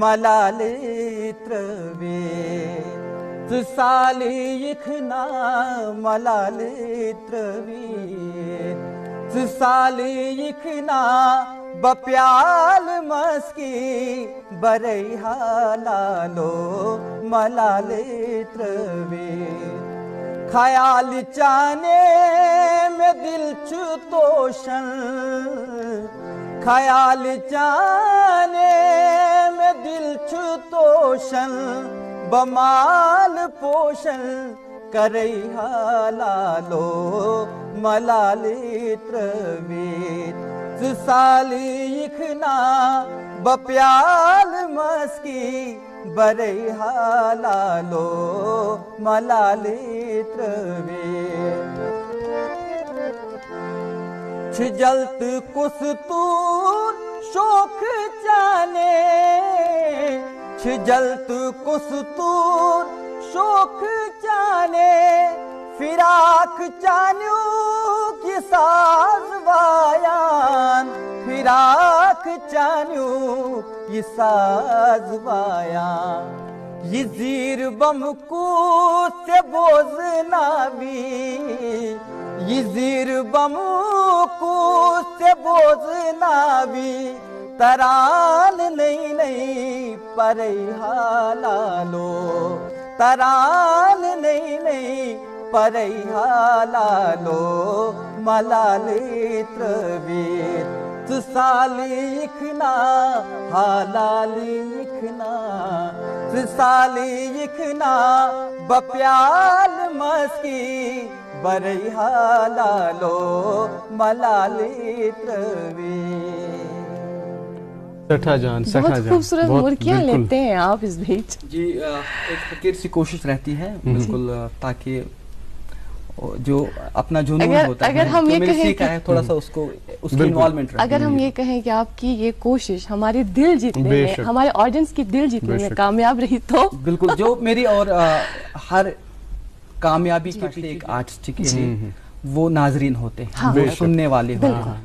मलालित्रवे साली इखना मलालित्रवे साली इखना बप्याल मस्की बरैहा लालो मलालित्रवे ख्याल चाने में दिल चुतोशन ख्याल चाने में दिल चुतोशन बमाल पोषण करैहा लालो मलालित्रवेद साली इखना बप्याल मस्की बरैहा लालो मलालित्रवेद जल्त कुस्तूर शोक जाने जल्त कुस्तूर शोक जाने फिराक चान्यू की साजवायान फिराक चान्यू की साजवायान ये जीर बमकू से बोझ नावी ये जीर बमकू से बोझ नावी तरान नहीं परैहा लालो तरान नहीं परैहा लालो मलालित्रवेद साली इखना हालाली इखना साली इखना बप्याल मस्की बरैहा लालो मलालित्रवेद। सठा जान बहुत खूबसूरत मुर्कियां लेते हैं आप इस बीच। जी एक फकीर सी कोशिश रहती है बिल्कुल, ताकि जो अपना जुनून होता अगर है हम ये कहें है थोड़ा सा उसको उसकी इन्वॉल्वमेंट रहे। अगर हम ये कहें कि आपकी ये कोशिश हमारे दिल जीतने में, हमारे ऑडियंस की दिल जीतने में कामयाब रही तो बिल्कुल, जो मेरी और हर कामयाबी के पीछे एक आर्टिस्ट की वो नाजरीन होते हैं, वो सुनने वाले होते हैं।